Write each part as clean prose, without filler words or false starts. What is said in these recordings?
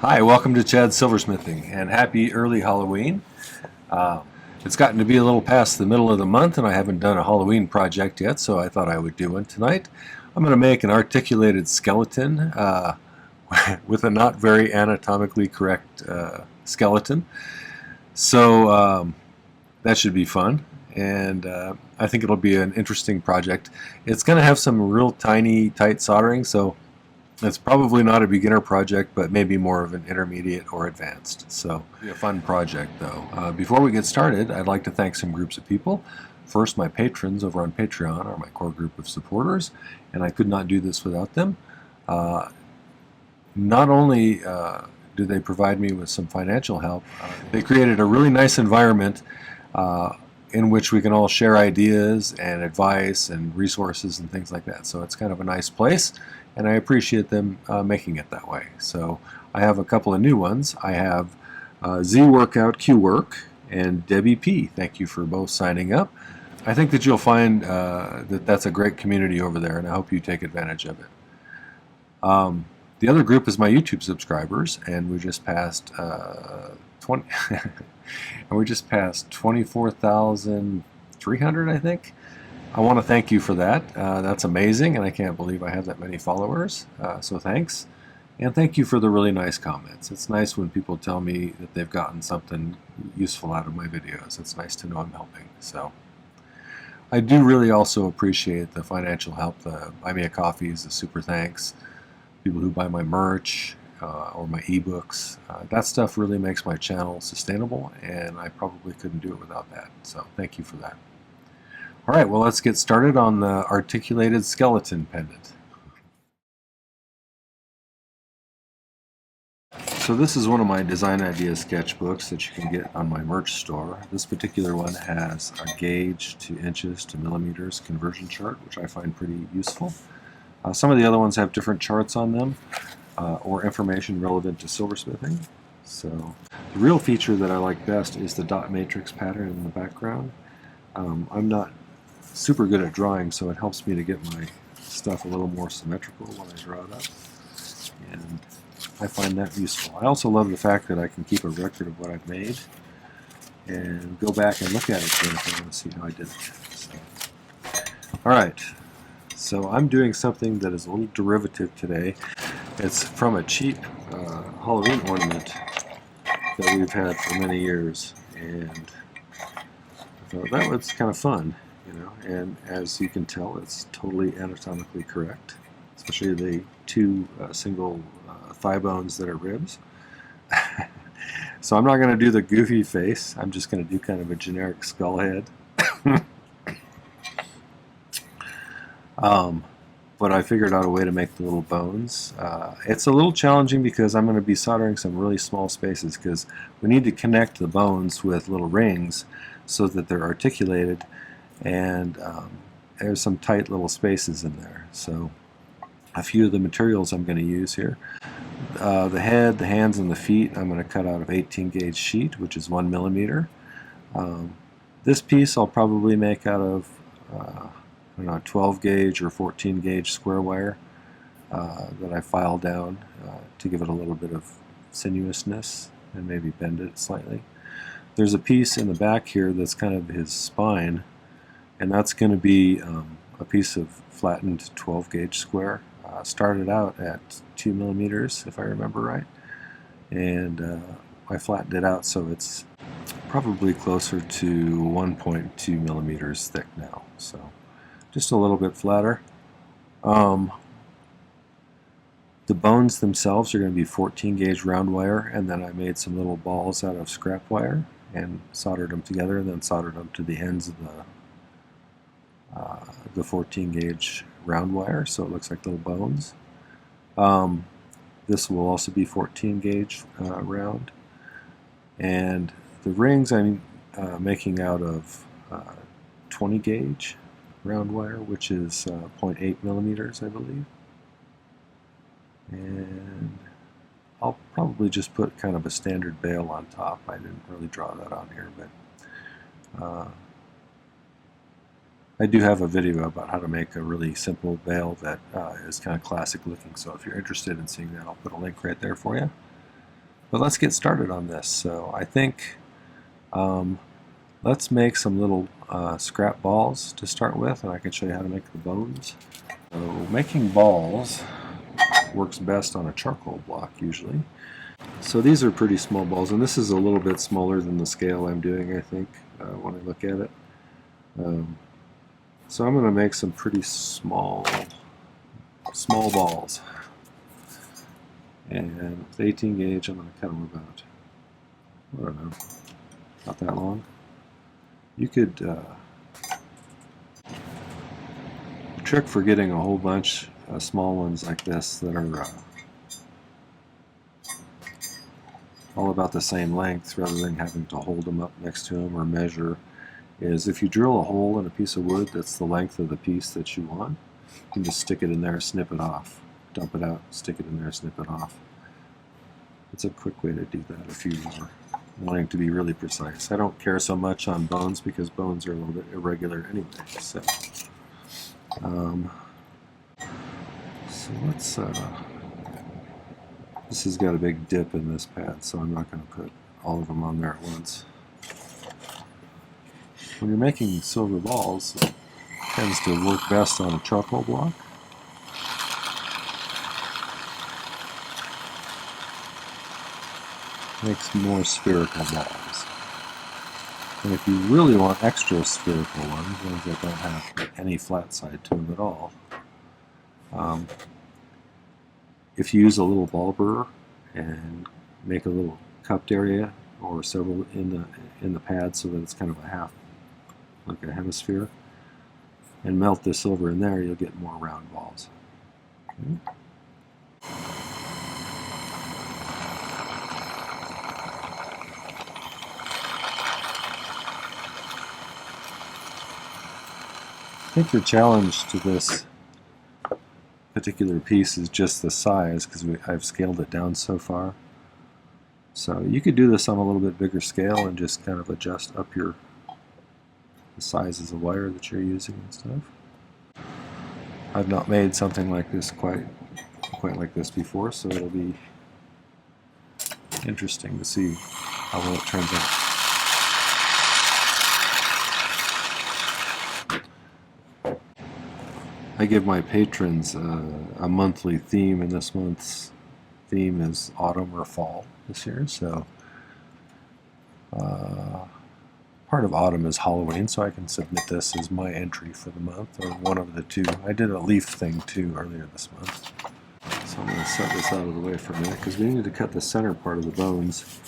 Hi, welcome to Chad's Silversmithing, and happy early Halloween. Uh, it's gotten to be a little past the middle of the month, and I haven't done a Halloween project yet, so I thought I would do one tonight. I'm going to make an articulated skeleton with a not very anatomically correct skeleton. So that should be fun, and I think it'll be an interesting project. It's going to have some real tiny, tight soldering, so it's probably not a beginner project, but maybe more of an intermediate or advanced. So it'll be a fun project, though. Before we get started, I'd like to thank some groups of people. First, my patrons over on Patreon are my core group of supporters, and I could not do this without them. Not only do they provide me with some financial help, they created a really nice environment in which we can all share ideas and advice and resources and things like that. So it's kind of a nice place, and I appreciate them making it that way. So I have a couple of new ones. I have Z Workout Q Work and Debbie P. Thank you for both signing up. I think that you'll find that that's a great community over there, and I hope you take advantage of it. The other group is my YouTube subscribers, and we just passed 20. And we just passed 24,300, I think. I want to thank you for that. That's amazing, and I can't believe I have that many followers. So thanks. And thank you for the really nice comments. It's nice when people tell me that they've gotten something useful out of my videos. It's nice to know I'm helping. So I do really also appreciate the financial help. The Buy Me a Coffee is a super thanks. People who buy my merch, or my ebooks. That stuff really makes my channel sustainable, and I probably couldn't do it without that. So thank you for that. All right, well, let's get started on the articulated skeleton pendant. So this is one of my design idea sketchbooks that you can get on my merch store. This particular one has a gauge to inches to millimeters conversion chart, which I find pretty useful. Some of the other ones have different charts on them. Or information relevant to silversmithing. So the real feature that I like best is the dot matrix pattern in the background. I'm not super good at drawing, so it helps me to get my stuff a little more symmetrical when I draw it up, and I find that useful. I also love the fact that I can keep a record of what I've made and go back and look at it again if I want to see how I did it. So, all right, so I'm doing something that is a little derivative today. It's from a cheap Halloween ornament that we've had for many years, and I thought that was kind of fun, you know. And as you can tell, it's totally anatomically correct, especially the two single thigh bones that are ribs. So I'm not going to do the goofy face. I'm just going to do kind of a generic skull head. But I figured out a way to make the little bones. It's a little challenging because I'm going to be soldering some really small spaces, because we need to connect the bones with little rings so that they're articulated, and there's some tight little spaces in there. So a few of the materials I'm going to use here. The head, the hands, and the feet I'm going to cut out of 18 gauge sheet, which is 1 millimeter. This piece I'll probably make out of I don't know, 12 gauge or 14 gauge square wire that I file down to give it a little bit of sinuousness and maybe bend it slightly. There's a piece in the back here that's kind of his spine, and that's going to be a piece of flattened 12 gauge square. Started out at 2 millimeters, if I remember right, and I flattened it out so it's probably closer to 1.2 millimeters thick now. So just a little bit flatter. The bones themselves are going to be 14 gauge round wire, and then I made some little balls out of scrap wire and soldered them together, and then soldered them to the ends of the 14 gauge round wire, so it looks like little bones. This will also be 14 gauge round, and the rings I'm making out of 20 gauge round wire, which is 0.8 millimeters, I believe. And I'll probably just put kind of a standard bail on top. I didn't really draw that on here, but I do have a video about how to make a really simple bail that is kind of classic looking. So if you're interested in seeing that, I'll put a link right there for you. But let's get started on this. So I think let's make some little scrap balls to start with, and I can show you how to make the bones. So making balls works best on a charcoal block usually. So these are pretty small balls, and this is a little bit smaller than the scale I'm doing, I think, when I look at it. So I'm going to make some pretty small balls. And with 18 gauge, I'm going to cut them about, I don't know, not that long. You could, the trick for getting a whole bunch of small ones like this that are all about the same length rather than having to hold them up next to them or measure, is if you drill a hole in a piece of wood that's the length of the piece that you want, you can just stick it in there, snip it off, dump it out, stick it in there, snip it off. It's a quick way to do that if you are wanting to be really precise. I don't care so much on bones because bones are a little bit irregular anyway. So let's, this has got a big dip in this pad, so I'm not going to put all of them on there at once. When you're making silver balls, it tends to work best on a charcoal block. Makes more spherical balls. And if you really want extra spherical ones that don't have any flat side to them at all, if you use a little ball burr and make a little cupped area or several in the pad so that it's kind of a half, like a hemisphere, and melt the silver in there, you'll get more round balls. Okay. I think the challenge to this particular piece is just the size, because I've scaled it down so far. So you could do this on a little bit bigger scale and just kind of adjust up the sizes of wire that you're using and stuff. I've not made something like this quite like this before, so it'll be interesting to see how well it turns out. I give my patrons a monthly theme, and this month's theme is autumn or fall this year. So part of autumn is Halloween, so I can submit this as my entry for the month, or one of the two. I did a leaf thing too earlier this month. So I'm going to set this out of the way for a minute because we need to cut the center part of the bones.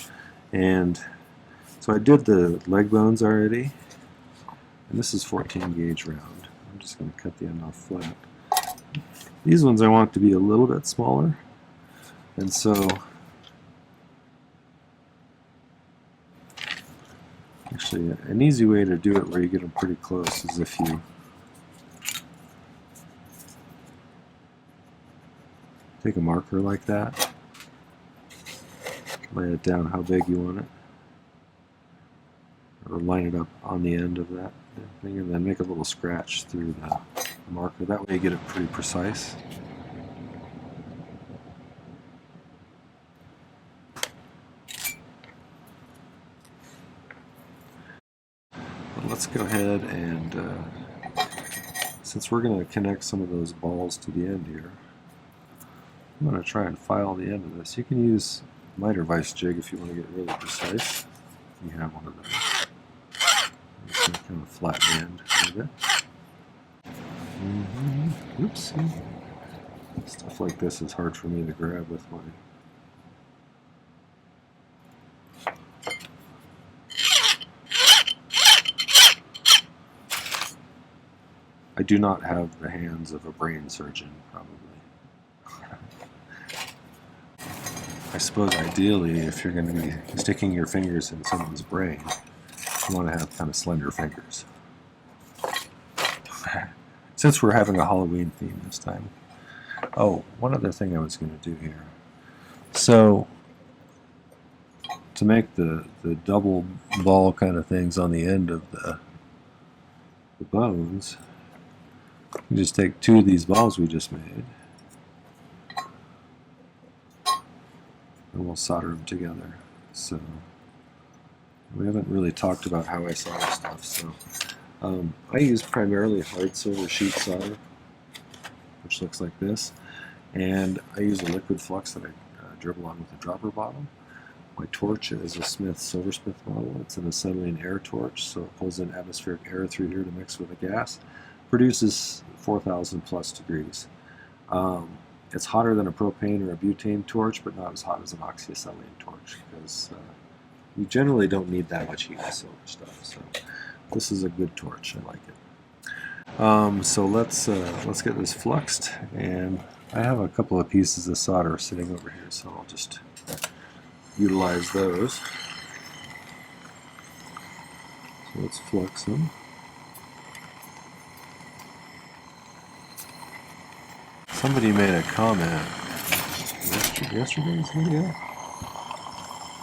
And so I did the leg bones already, and this is 14 gauge round. I'm just going to cut the end off flat. These ones I want to be a little bit smaller, and so actually an easy way to do it where you get them pretty close is if you take a marker like that, lay it down how big you want it, or line it up on the end of that thing, and then make a little scratch through the marker. That way you get it pretty precise. But let's go ahead and, since we're going to connect some of those balls to the end here, I'm going to try and file the end of this. You can use a miter vise jig if you want to get really precise. You have one of those. Just kind of flatten the end a little bit. Oops. Stuff like this is hard for me to grab with my... I do not have the hands of a brain surgeon, probably. I suppose ideally, if you're going to be sticking your fingers in someone's brain, you want to have kind of slender fingers. Since we're having a Halloween theme this time. Oh, one other thing I was going to do here. So, to make the double ball kind of things on the end of the bones, you just take two of these balls we just made, and we'll solder them together. So we haven't really talked about how I solder stuff. So I use primarily hard silver sheet solder, which looks like this, and I use a liquid flux that I dribble on with a dropper bottle. My torch is a Silversmith model. It's an acetylene air torch, so it pulls in atmospheric air through here to mix with the gas. Produces 4,000 plus degrees. It's hotter than a propane or a butane torch, but not as hot as an oxyacetylene torch, because you generally don't need that much heat with silver stuff. So this is a good torch. I like it. So let's get this fluxed, and I have a couple of pieces of solder sitting over here, so I'll just utilize those. So let's flux them. Somebody made a comment yesterday's video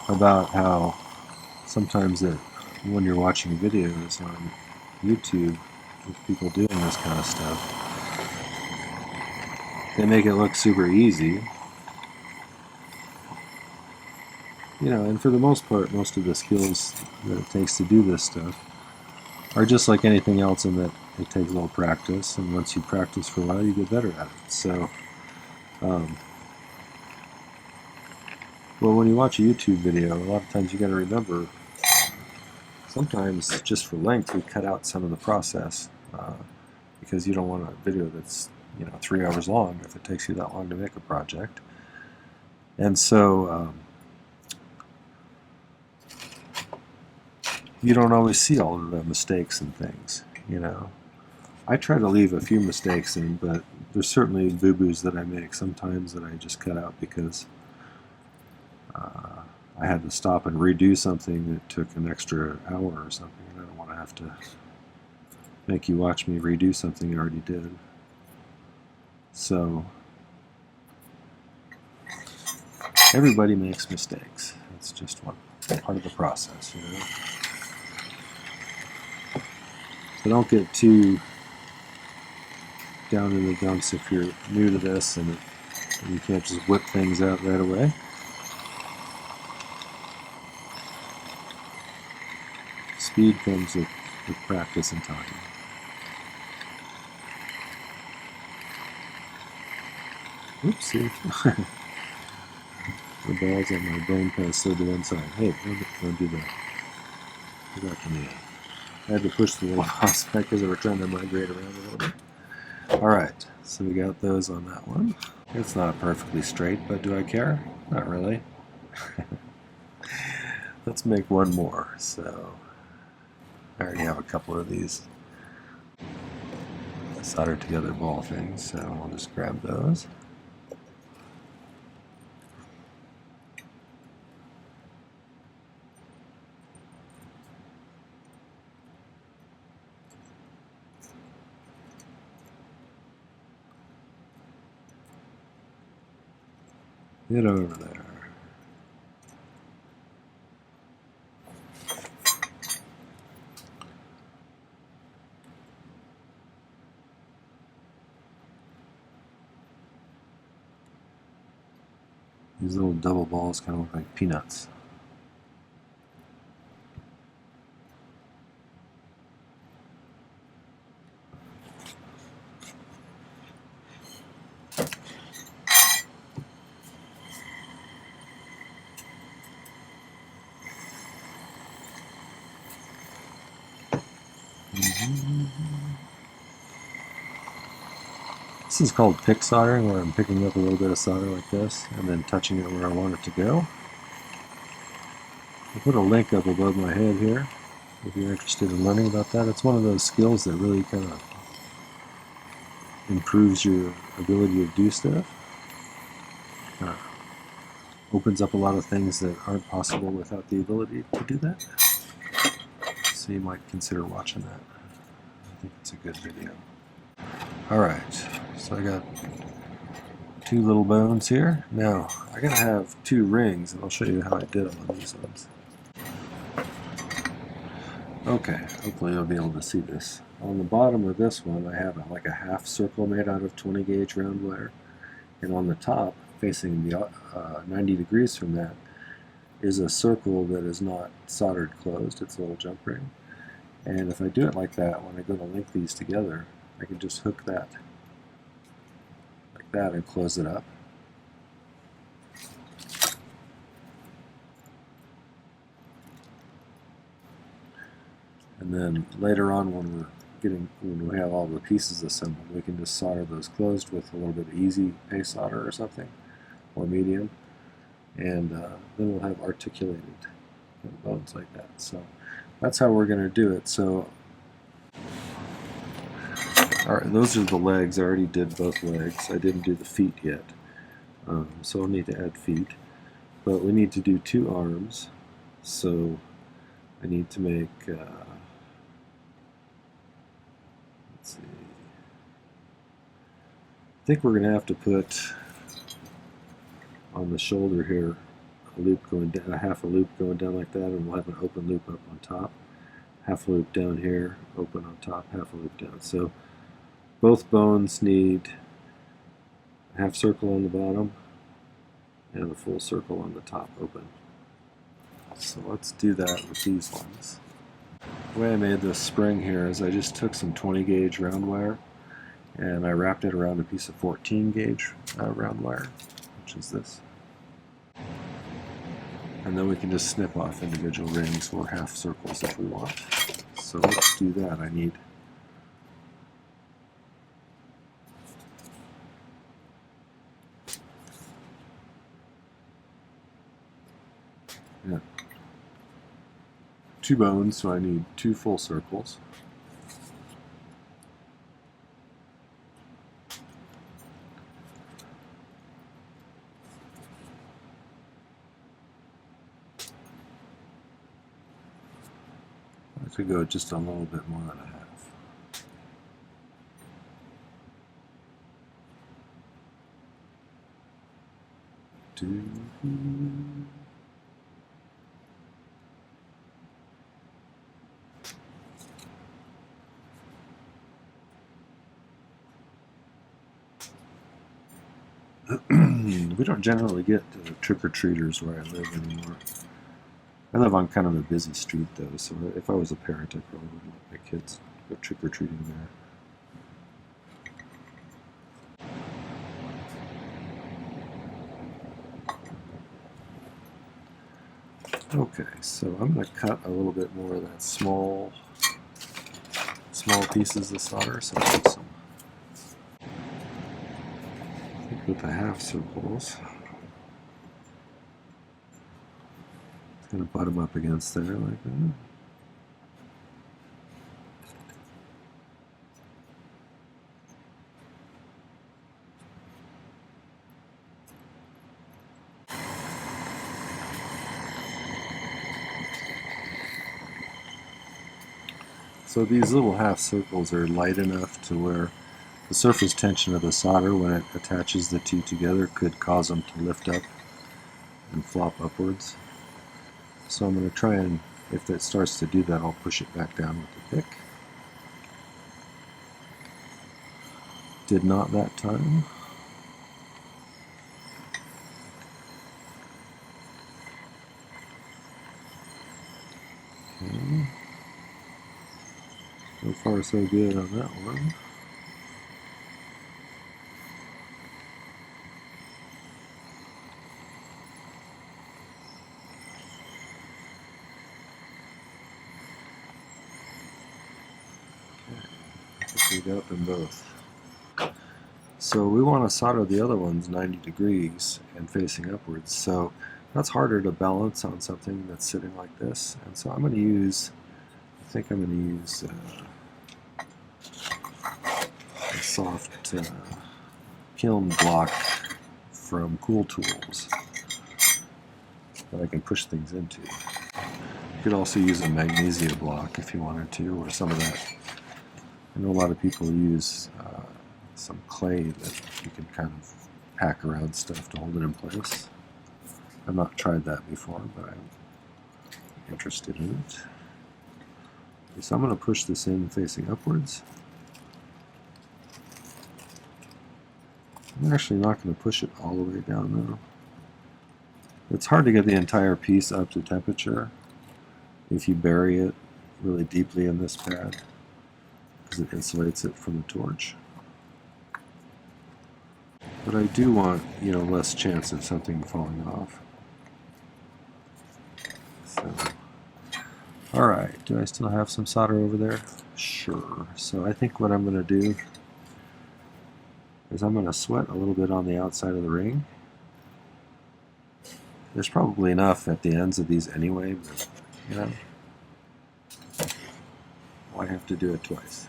about how sometimes when you're watching videos on YouTube with people doing this kind of stuff, they make it look super easy. You know, and for the most part, most of the skills that it takes to do this stuff are just like anything else in that it takes a little practice, and once you practice for a while, you get better at it. So, well, when you watch a YouTube video, a lot of times you got to remember, sometimes just for length, we cut out some of the process because you don't want a video that's 3 hours long if it takes you that long to make a project. And so you don't always see all of the mistakes and things, I try to leave a few mistakes in, but there's certainly boo-boos that I make sometimes that I just cut out because I had to stop and redo something that took an extra hour or something, and I don't want to have to make you watch me redo something I already did. So everybody makes mistakes. It's just one part of the process, So don't get too down in the dumps if you're new to this and you can't just whip things out right away. Speed comes with practice and time. Oopsie. The balls on my bone pass slid to one side. Hey, don't do that. Forgot to me. I had to push the little box back because they were trying to migrate around a little bit. Alright, so we got those on that one. It's not perfectly straight, but do I care? Not really. Let's make one more. So I already have a couple of these soldered together ball things, so I'll just grab those. Get over there. These little double balls kind of look like peanuts. This is called pick soldering, where I'm picking up a little bit of solder like this and then touching it where I want it to go. I'll put a link up above my head here if you're interested in learning about that. It's one of those skills that really kind of improves your ability to do stuff. Opens up a lot of things that aren't possible without the ability to do that. So you might consider watching that. I think it's a good video. Alright, so I got 2 little bones here. Now, I gotta have 2 rings, and I'll show you how I did them on these ones. Okay, hopefully you'll be able to see this. On the bottom of this one, I have like a half circle made out of 20 gauge round wire, and on the top, facing the 90 degrees from that is a circle that is not soldered closed. It's a little jump ring. And if I do it like that, when I go to link these together, I can just hook that like that and close it up. And then later on, when we have all the pieces assembled, we can just solder those closed with a little bit of easy paste solder or something, or medium, and then we'll have articulated bones like that. So that's how we're going to do it. So, all right, those are the legs. I already did both legs. I didn't do the feet yet, so I'll need to add feet. But we need to do 2 arms, so I need to make. Let's see. I think we're going to have to put on the shoulder here a loop going down, half a loop going down like that, and we'll have an open loop up on top. Half a loop down here, open on top, half a loop down. So both bones need a half circle on the bottom and a full circle on the top, open. So let's do that with these ones. The way I made this spring here is I just took some 20 gauge round wire and I wrapped it around a piece of 14 gauge round wire, which is this. And then we can just snip off individual rings or half circles if we want. So let's do that. I need two bones, so I need 2 full circles. I could go just a little bit more than a half. We don't generally get trick-or-treaters where I live anymore. I live on kind of a busy street though, so if I was a parent, I probably would let my kids go trick-or-treating there. Okay, so I'm going to cut a little bit more of that small pieces of solder, so I'll put some with the half circles. It's going to butt them up against there like that. So these little half circles are light enough to where the surface tension of the solder when it attaches the two together could cause them to lift up and flop upwards. So I'm going to try and, if it starts to do that, I'll push it back down with the pick. Did not that time. Okay. So far so good on that one. We got them both. So we want to solder the other ones 90 degrees and facing upwards. So that's harder to balance on something that's sitting like this. And so I'm going to use, I think I'm going to use a soft kiln block from Cool Tools that I can push things into. You could also use a magnesia block if you wanted to, or some of that. I know a lot of people use some clay that you can kind of pack around stuff to hold it in place. I've not tried that before, but I'm interested in it. So I'm going to push this in facing upwards. I'm actually not going to push it all the way down though. It's hard to get the entire piece up to temperature if you bury it really deeply in this pad, because it insulates it from the torch. But I do want, less chance of something falling off. So, all right, do I still have some solder over there? Sure. So I think what I'm going to do is I'm going to sweat a little bit on the outside of the ring. There's probably enough at the ends of these anyway, but, why have to do it twice?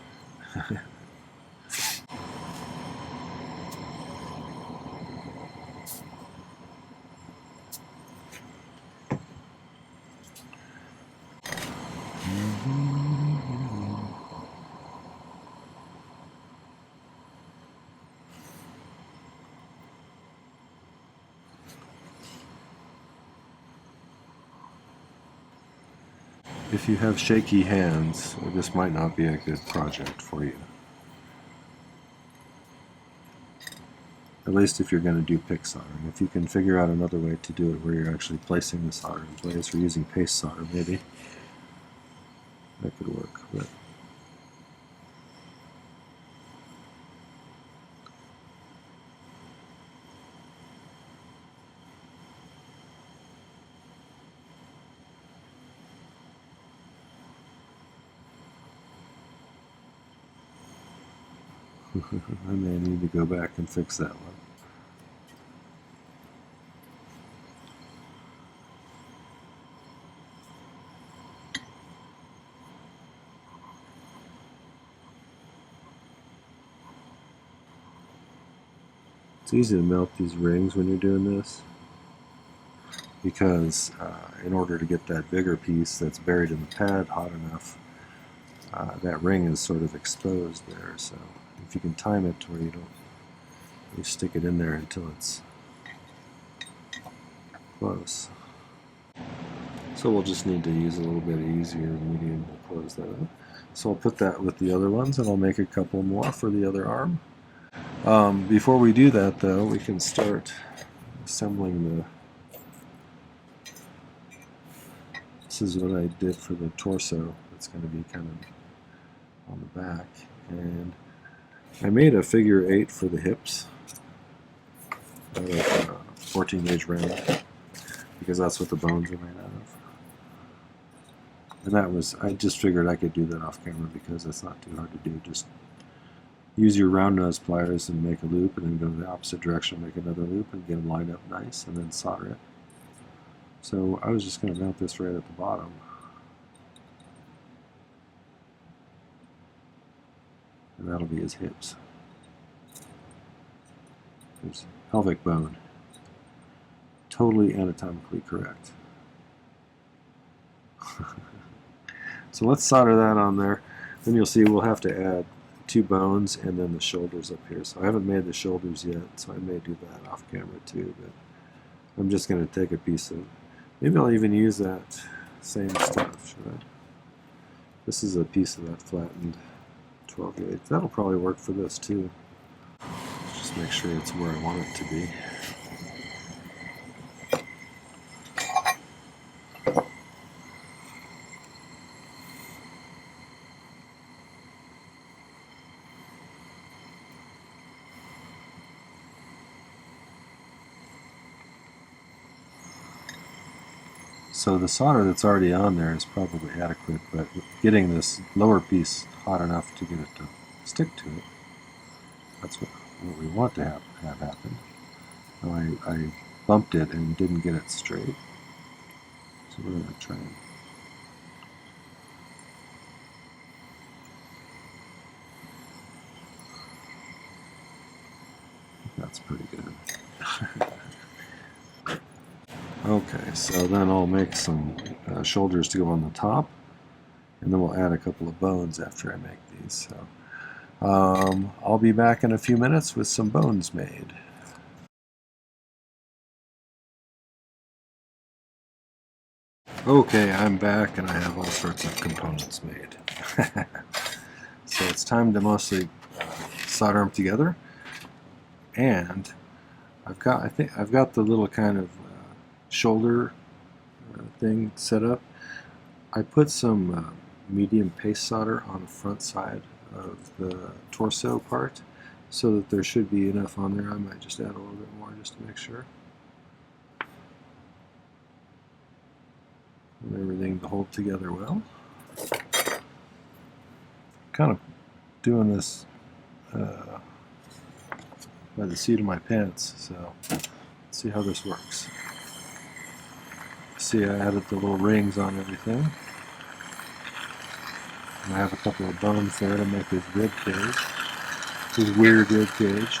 If you have shaky hands, this might not be a good project for you. At least if you're going to do pick soldering. If you can figure out another way to do it where you're actually placing the solder in place or using paste solder, maybe that could work. But I may need to go back and fix that one. It's easy to melt these rings when you're doing this, because in order to get that bigger piece that's buried in the pad hot enough, that ring is sort of exposed there. So if you can time it to where you stick it in there until it's close. So we'll just need to use a little bit easier medium to close that up. So I'll put that with the other ones, and I'll make a couple more for the other arm. Before we do that, though, we can start assembling the... This is what I did for the torso. It's going to be kind of on the back. And I made a figure 8 for the hips out of 14 gauge round, because that's what the bones are made out of. And that was, I just figured I could do that off camera because it's not too hard to do. Just use your round nose pliers and make a loop, and then go the opposite direction, make another loop, and get them lined up nice, and then solder it. So I was just going to mount this right at the bottom. And that'll be his hips. There's pelvic bone. Totally anatomically correct. So let's solder that on there. Then you'll see we'll have to add 2 bones and then the shoulders up here. So I haven't made the shoulders yet, so I may do that off camera too. But I'm just going to take a piece of... Maybe I'll even use that same stuff, should I? This is a piece of that flattened 12 gauge. That'll probably work for this too. Just make sure it's where I want it to be. So the solder that's already on there is probably adequate, but getting this lower piece hot enough to get it to stick to it, that's what we want to have happen. Now I bumped it and didn't get it straight, so we're going to try and... That's pretty good. Okay, so then I'll make some shoulders to go on the top, and then we'll add a couple of bones after I make these. So I'll be back in a few minutes with some bones made. Okay, I'm back and I have all sorts of components made. So it's time to mostly solder them together. And I think I've got the little kind of shoulder thing set up. I put some medium paste solder on the front side of the torso part so that there should be enough on there. I might just add a little bit more just to make sure. And everything to hold together well. Kind of doing this by the seat of my pants, so let's see how this works. See, I added the little rings on everything. And I have a couple of bones there to make his rib cage. His weird rib cage.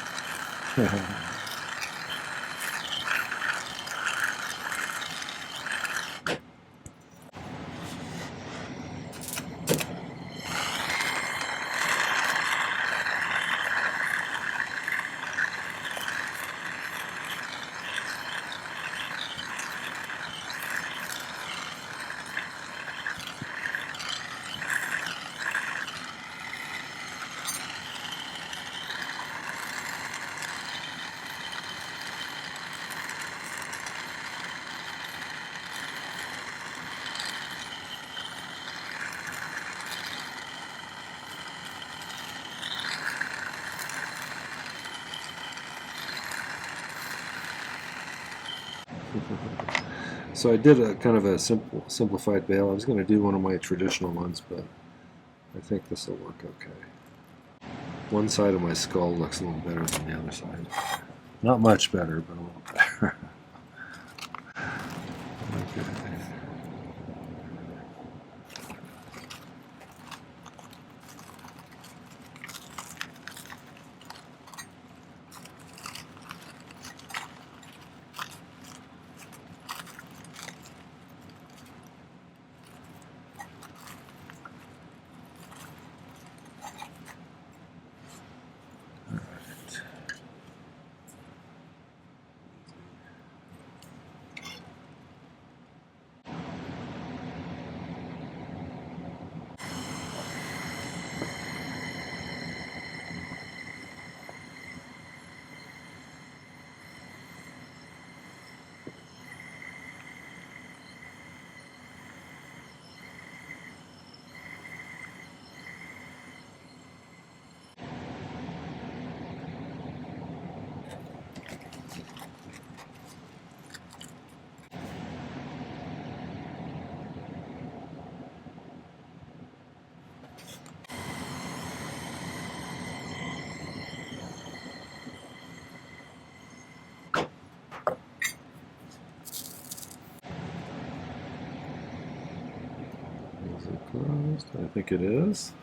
So I did a kind of a simplified bail. I was going to do one of my traditional ones, but I think this will work okay. One side of my skull looks a little better than the other side. Not much better, but a little better. Okay. Is it closed? I think it is.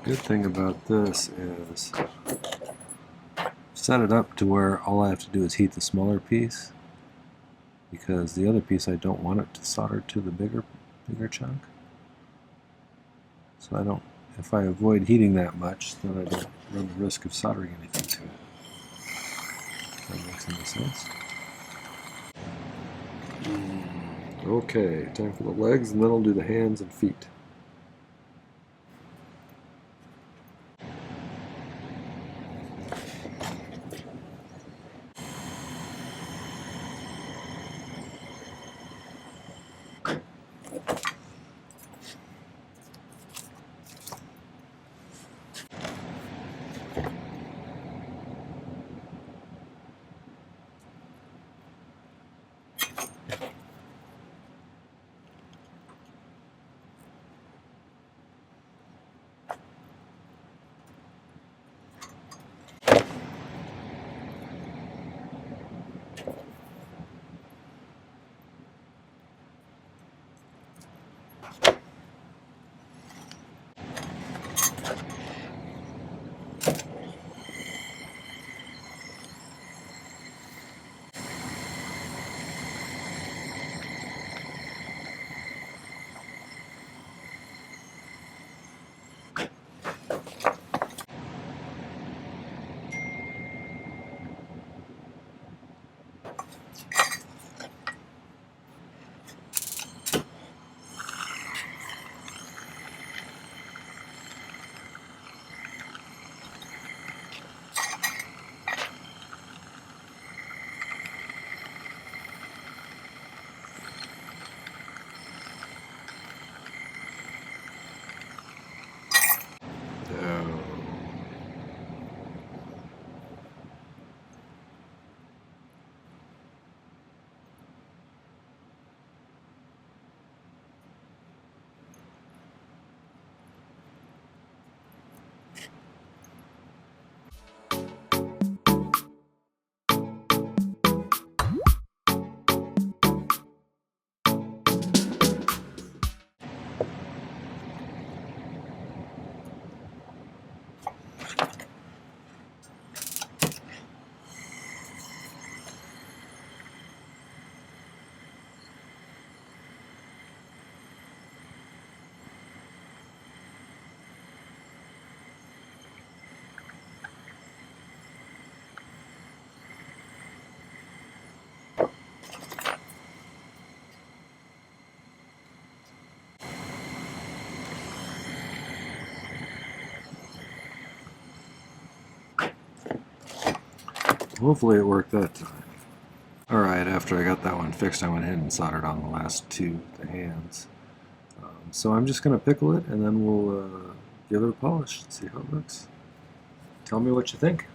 Good thing about this is set it up to where all I have to do is heat the smaller piece, because the other piece I don't want it to solder to the bigger chunk. So I don't, if I avoid heating that much, then I don't run the risk of soldering anything to it. If that makes any sense. Okay, time for the legs, and then I'll do the hands and feet. hopefully it worked that time. Alright, after I got that one fixed, I went ahead and soldered on the last two, the hands. So I'm just going to pickle it, and then we'll give it a polish and see how it looks. Tell me what you think.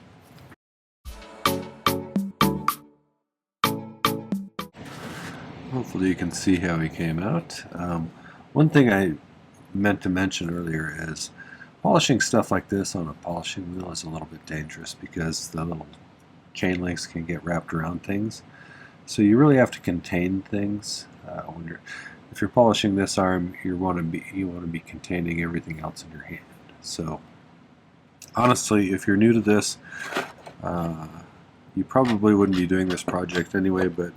Hopefully you can see how he came out. One thing I meant to mention earlier is polishing stuff like this on a polishing wheel is a little bit dangerous because the little chain links can get wrapped around things. So you really have to contain things if you're polishing this arm. You want to be containing everything else in your hand. So honestly, if you're new to this, you probably wouldn't be doing this project anyway, but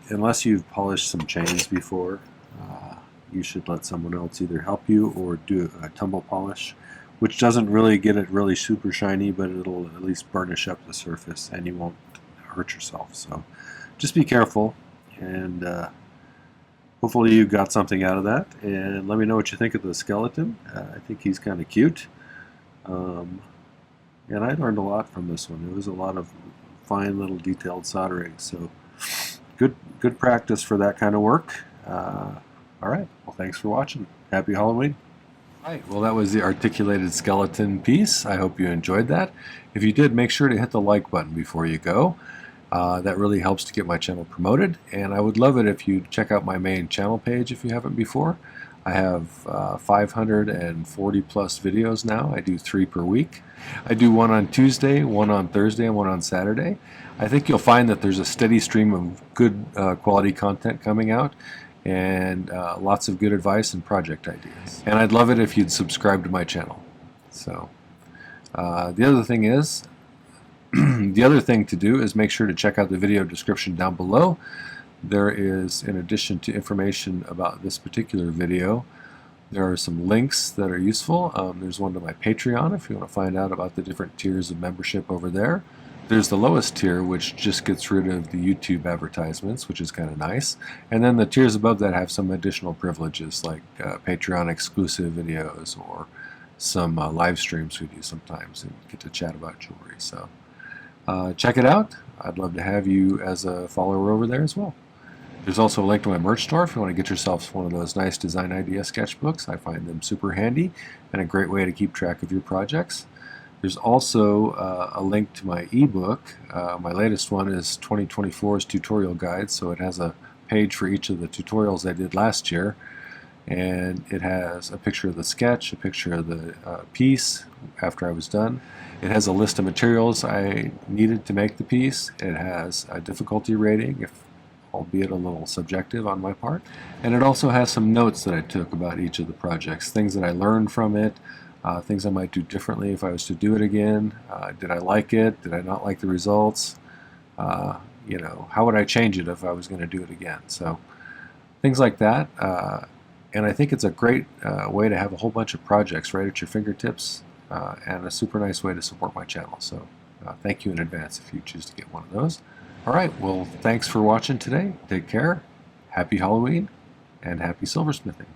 unless you've polished some chains before, you should let someone else either help you or do a tumble polish, which doesn't really get it really super shiny, but it'll at least burnish up the surface and you won't hurt yourself. So just be careful, and hopefully you got something out of that, and let me know what you think of the skeleton. I think he's kind of cute, and I learned a lot from this one. It was a lot of fine little detailed soldering, so good practice for that kind of work. Alright, well, thanks for watching. Happy Halloween. Alright, well, that was the articulated skeleton piece. I hope you enjoyed that. If you did, make sure to hit the like button before you go. That really helps to get my channel promoted, and I would love it if you check out my main channel page if you haven't before. I have 540 plus videos now. I do 3 per week. I do one on Tuesday, one on Thursday, and one on Saturday. I think you'll find that there's a steady stream of good quality content coming out, and lots of good advice and project ideas. And I'd love it if you'd subscribe to my channel. So the other thing is, the other thing to do is make sure to check out the video description down below. There is, in addition to information about this particular video, there are some links that are useful. There's one to my Patreon if you want to find out about the different tiers of membership over there. There's the lowest tier, which just gets rid of the YouTube advertisements, which is kind of nice. And then the tiers above that have some additional privileges, like Patreon exclusive videos or some live streams we do sometimes and get to chat about jewelry. So check it out. I'd love to have you as a follower over there as well. There's also a link to my merch store if you want to get yourself one of those nice design idea sketchbooks. I find them super handy and a great way to keep track of your projects. There's also a link to my ebook. My latest one is 2024's tutorial guide, so it has a page for each of the tutorials I did last year, and it has a picture of the sketch, a picture of the piece after I was done. It has a list of materials I needed to make the piece. It has a difficulty rating, albeit a little subjective on my part. And it also has some notes that I took about each of the projects, things that I learned from it, things I might do differently if I was to do it again. Did I like it? Did I not like the results? You know, how would I change it if I was going to do it again? So things like that. And I think it's a great way to have a whole bunch of projects right at your fingertips, and a super nice way to support my channel. So thank you in advance if you choose to get one of those. Alright, well, thanks for watching today. Take care, happy Halloween, and happy silversmithing.